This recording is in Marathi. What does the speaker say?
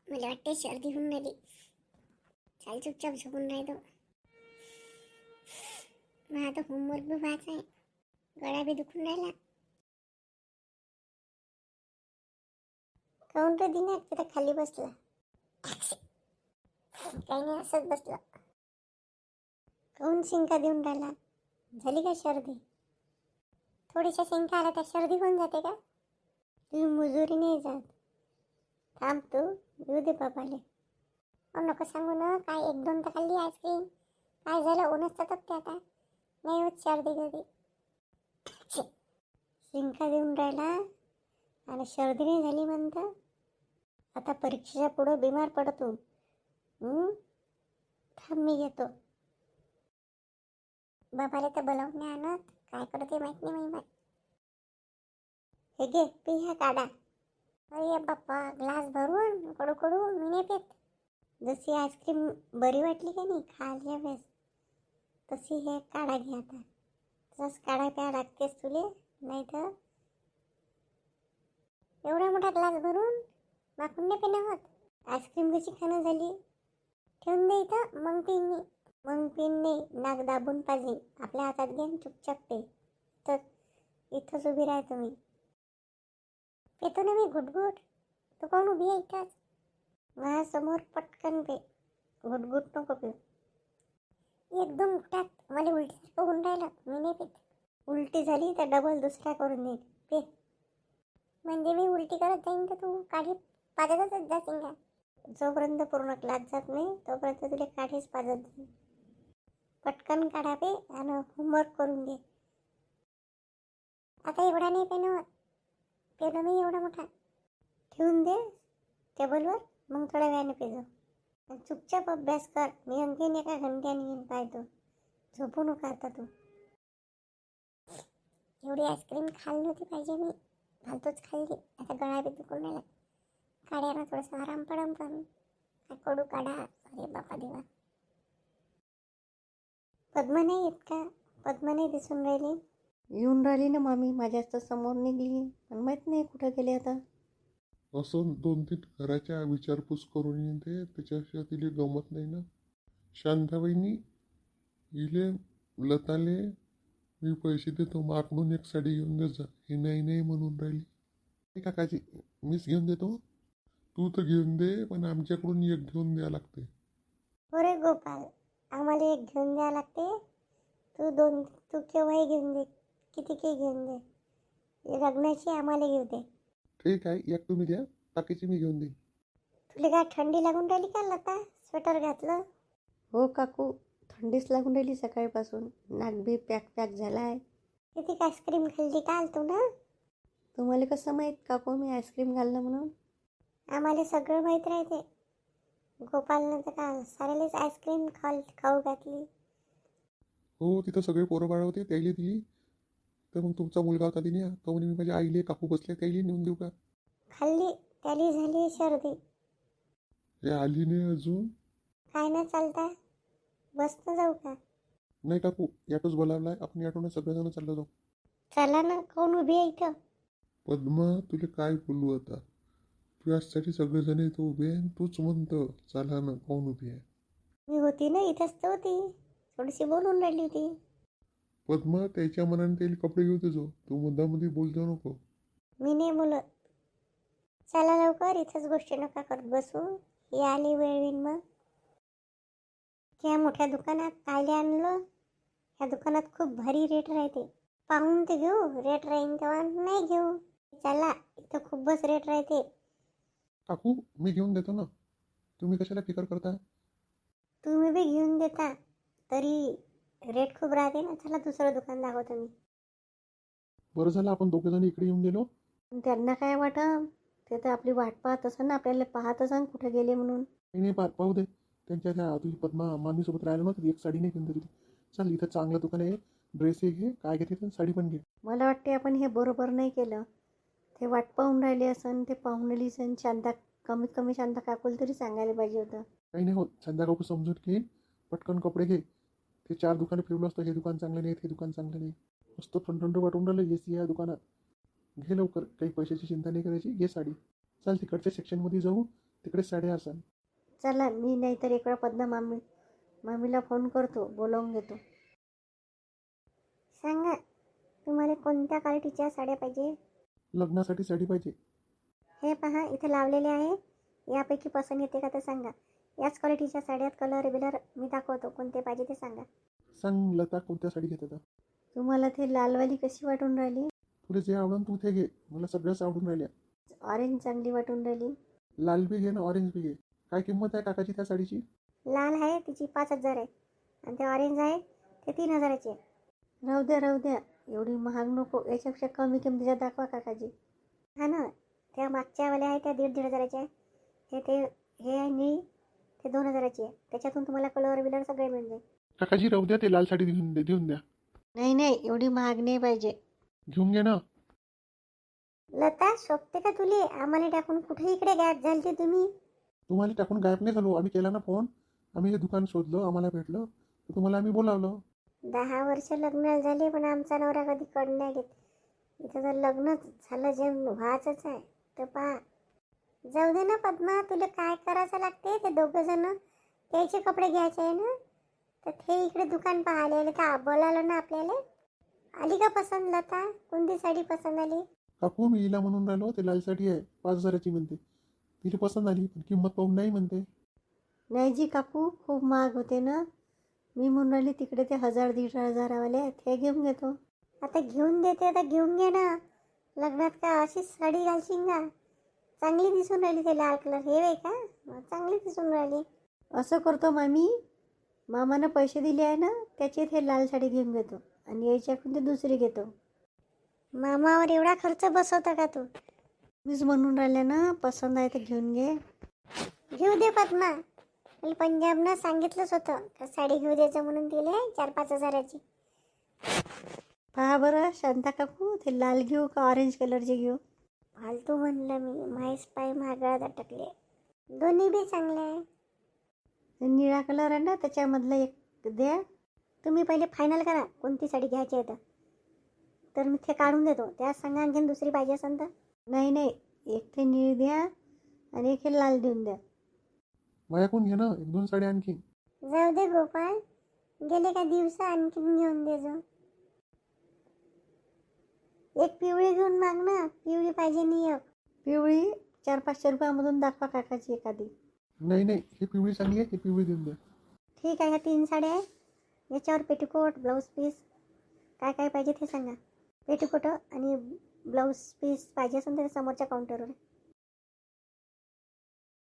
मला वाटते सर्दी होऊन राहिली. चाल चुपचाप झोपून राहतो. मला आता होमवर्क बी व्हायचा आहे. गळा बी दुखून राहिला. काऊन तर दिना तिथं खाली बसला. काही नाही, असंच बसला. काऊन शिंका देऊन राहिला? झाली का सर्दी? थोडीशा शिंका आला तर सर्दी होऊन जाते का? तू मुजुरी नाही जात. थांब तू, येऊ दे बाबाले. नको सांगू ना, काय 1-2 तर खाल्ली आईस्क्रीम. काय झालं? ऊनच तर तपते आता. नाही होत सर्दी कधी. शिंका देऊन राहिला आणि सर्दी नाही झाली म्हणतं. आता परीक्षेच्या पुढं बिमार पडतो. थांब मी येतो. बाबाला तर बोलावून नाही आणत. काय करते माहित नाही मी. हे घे, पी हा काढा. अरे बाप्पा, ग्लास भरून कडू कडू मी नाही पेत. जशी आईस्क्रीम बरी वाटली का नाही खायच्या वेळेस, तशी हे काढा घे आता. तसाच काढा प्या लागतेस तुले, नाही तर एवढा मोठा ग्लास भरून माकून नाही पेन होत. आईस्क्रीम कशी खाणं झाली? ठेवून दे इथं, मग पिन मी. मग पिन नाही, नाक दाबून पाहिजे. आपल्या हातात घे चुपचाप पे. तर इथंच उभी राहतो मी. पेतो ना मी घुटघुट. तू कोण उभी आहे इथंच? माझ्यासमोर पटकन पे. घुटघुट नको पिऊ. एकदम घुटात मला उलटीसारखं होऊन राहिलं. मी नाही पेत. उलटी झाली तर डबल दुसऱ्या करून दे. पे. म्हणजे मी उलटी करत जाईन तर तू काढी पाजतच जाशील का? जोपर्यंत पूर्ण क्लास जात नाही तोपर्यंत तुला काढीच पाजत जाईल. पटकन काढा पे आणि होमवर्क करून घे. आता एवढा नाही पेन होत. पेलो मी एवढा मोठा. ठेवून दे टेबलवर, मग थोड्या वेळाने पेजो. चुपचाप अभ्यास कर. मी आणखीन एका घंट्याने येऊन पाहतो. झोपू नका आता तू. एवढी आईस्क्रीम खाल्ली नव्हती पाहिजे मी. फालतूच खाल्ली. आता गळा बी दुखून राहिला. काढ्यानं थोडंसं आराम पडम पण. काय कडू काढा. अरे बापा देवा. पद्मा नाही येत का? पद्मा नाही दिसून राहिली. येऊन राहिली ना मामी, माझ्याच तर समोर निघली, पण माहीत नाही कुठं गेले आता. असं 2-3 घराच्या विचारपूस करून येते, त्याच्याशिवाय तिला गमत नाही ना. शांताबाईंनी इले लताले मी पैसे देतो, माकडून एक साडी घेऊन देत जा. हे नाही नाही म्हणून राहिली. नाही काकाजी, मीच घेऊन देतो. तू तर घेऊन दे, पण आमच्याकडून एक घेऊन द्या लागते. हो रे गोपाल, आम्हाला एक घेऊन द्यावं लागते. तू केव्हाही घेऊन दे, किती काही घेऊन दे. लग्नाची आम्हाला घेऊ दे. ठीक आहे, एक तुम्ही द्या, बाकीची मी घेऊन देईन. तुला काय थंडी लागून राहिली का लता? स्वेटर घातलं? हो काकू, थंडीच लागून राहिली सकाळपासून. नाक बी पॅक पॅक झाला आहे. किती आईस्क्रीम खाल्ली काल तू ना? तुम्हाला कसं माहीत काकू मी आईस्क्रीम घालणं म्हणून? आम्हाला सगळं माहीत राहते. गोपालनं तर काल साऱ्यालाच आईस्क्रीम खाऊ घातली. हो, तिथं सगळे पोरं बाळ होते, त्याला दिली. तर मग तुमचा मुलगा होता तिने, तो म्हणे मी माझ्या आईले काकू बसले त्याला नेऊन देऊ का? खाल्ली, त्याली झाली सर्दी. हे आली नाही अजून. काय ना चालता, बसनं जाऊ का? नाही काकू, याटोच बोलावलाय, आपण याटोनं सगळेजण चाललो जाऊ. चला ना, कोण उभी आहे इथं? पद्मा, तुला काय बोलू आता? तुझ्यासाठी सगळेजण इथं उभे आहे, तूच म्हणतं चला ना, कोण उभी आहे? मी होती ना, इथंच तर होती. थोडीशी बोलून राहिली होती. पद्मा, त्याच्या मनाने त्याला कपडे घेऊ देजो. तू मुद्दामध्ये बोलतो नको. मी नाही बोलत. चला लवकर, इथंच गोष्टी नका करत बसू. ही आली वेळ येईन मग. त्या मोठ्या दुकानात कायले आणलं? ह्या दुकानात खूप भारी रेट राहते. पाहून ते घेऊ, रेट राहीन तेव्हा नाही घेऊ. चला, इथं खूपच रेट राहते. काकू, मी घेऊन देतो ना, तुम्ही कशाला फिकर करता? तुम्ही बी घेऊन देता तरी रेट खूप राहते ना. चला दुसरं दुकान दाखवतो मी. बरं झालं आपण दोघेजण इकडे येऊन गेलो. पण त्यांना काय वाटतं? ते तर आपली वाट पाहत असं ना, आपल्याला पाहत असं कुठे गेले म्हणून. नाही पाहू दे. त्यांच्या त्या तुझी पद्मा मामीसोबत राहिलं ना, तर एक साडी नाही घेऊन दिली. चल, इथं चांगलं दुकान आहे, ड्रेसही घे, काय घेते तर साडी पण घे. मला वाटते आपण हे बरोबर नाही केलं. ते वाट पाहून राहिले असन, ते पाहून राहिली असन. शांता, कमीत कमी शांता काकूला तरी सांगायला पाहिजे होतं. काही नाही होत, संध्या काकू समजून घे. पटकन कपडे घे. ते 4 दुकाने फिरलं असतं, हे दुकान चांगलं नाही, हे दुकान चांगलं नाही. मस्त थंड वाटून राहिलं एसी या दुकानात. घे लवकर, काही पैशाची चिंता नाही करायची, घे साडी. चाल तिकडच्या सेक्शनमध्ये जाऊ, तिकडे साड्या असाल. चला, मी नाही तर इकडं पद्मा मामीला फोन करतो, बोलावून घेतो. सांगा तुम्हाला कोणत्या क्वालिटीच्या साड्या पाहिजे. लग्नासाठी साडी पाहिजे. हे पहा इथे लावलेले आहे, यापैकी पसंत येते का ते सांगा. याच क्वालिटीच्या साड्यात कलर बिलर मी दाखवतो, कोणते पाहिजे ते सांगा. सांग लता, कोणत्या साडी घेत आता? तुम्हाला ते लालवाली कशी वाटून राहिली? तुला जे आवडून तू ते घे, मला सगळ्याच आवडून राहिल्या. ऑरेंज चांगली वाटून राहिली. लाल बी घे ना ऑरेंज बी घे. काय किंमत आहे काकाची त्या साडीची? लाल आहे तिची 5,000 आहे आणि ते ऑरेंज आहे ते 3,000ची आहे. राहू द्या, एवढी महाग नको, याच्यापेक्षा कमी किमतीच्या दाखवा काकाजी. हा ना, त्या मागच्यावाल्या आहे त्या 1,500-1,500च्या आहे. हे आहे निळी, ते 2,000ची आहे. त्याच्यातून तुम्हाला कलर बिलर सगळे मिळून जाईल. काकाजी राहू द्या, ते लाल साडी देऊन द्या. नाही, एवढी महाग नाही पाहिजे. घेऊन घे ना. लता शोभते का तुले? आम्हाला टाकून कुठे इकडे गायब झालते तुम्ही? तुम्हाला टाकून गायब नाही झालो, आम्ही केला ना फोन. आम्ही हे दुकान शोधलं, आम्हाला भेटलं, तर तुम्हाला आम्ही बोलावलं. 10 वर्ष लग्न झाले पण आमचा नवरा कधी कड नाही घेत. इथं जर लग्न झालं जे व्हायचंच आहे तर पहा. जाऊ दे ना पद्मा, तुला काय करायचं लागते. ते 2 जण त्याचे कपडे घ्यायचे आहे ना, तर ते इकडे दुकान पाहायला आले तर बोलावलं ना आपल्याला. आली का पसंत लता? कोणती साडी पसंत आली? काकू मी हिला म्हणून राहिलो, ते लाल साडी आहे 5,000ची म्हणते. तिला पसंत आली, पण किंमत पाहून नाही म्हणते. नाही जी काकू, खूप महाग होते ना. मी म्हणून राहिली तिकडे ते 1,000-1,500 वाले आहेत, हे घेऊन घेतो. आता घेऊन देते तर घेऊन घे ना. लग्नात का अशीच साडी घालशील का? चांगली दिसून राहिली ते लाल कलर. हे आहे का? चांगली दिसून राहिली. असं करतो मामी, मामानं पैसे दिले आहे ना, त्याचे ते लाल साडी घेऊन घेतो आणि याच्याकडून ते दुसरी घेतो. मामावर एवढा खर्च बसवता का तू? मीच म्हणून राहिले ना, पसंत आहे तर घेऊन घे. घेऊ दे पद्मा. मला पंजाबनं सांगितलंच होतं का साडी घेऊ द्यायचं म्हणून तिला 4-5 हजाराची. पहा बरं शांता काकू, ते लाल घेऊ का ऑरेंज कलरचे घेऊ? फालतू म्हणलं मी. माहीस पाय महागात अटकले. दोन्ही बी चांगले आहे. ते निळा कलर आहे ना, त्याच्यामधला एक द्या. तुम्ही पहिले फायनल करा कोणती साडी घ्यायची आहे तर मी ते काढून देतो. त्यात सांगा आणखीन दुसरी पाहिजे असेल तर. नाही, एक ते निळी द्या आणि एक हे लाल देऊन द्या. माझ्याकडून घे ना 1-2 साड्या आणखी. जाऊ दे गोपाळ, गेले का दिवस आणखीन घेऊन दे जो. एक पिवळी घेऊन माग ना. पिवळी पाहिजे नाही एक. पिवळी 400-500 रुपयामधून दाखवा काकाची एखादी. नाही, ही पिवळी चांगली आहे, ही पिवळी देऊन द्या. ठीक आहे, ह्या 3 साड्या आहे. याच्यावर पेटीकोट ब्लाऊज पीस काय काय पाहिजे ते सांगा. पेटीकोट आणि ब्लाऊज पीस पाहिजे असेल तर समोरच्या काउंटरवर आहे.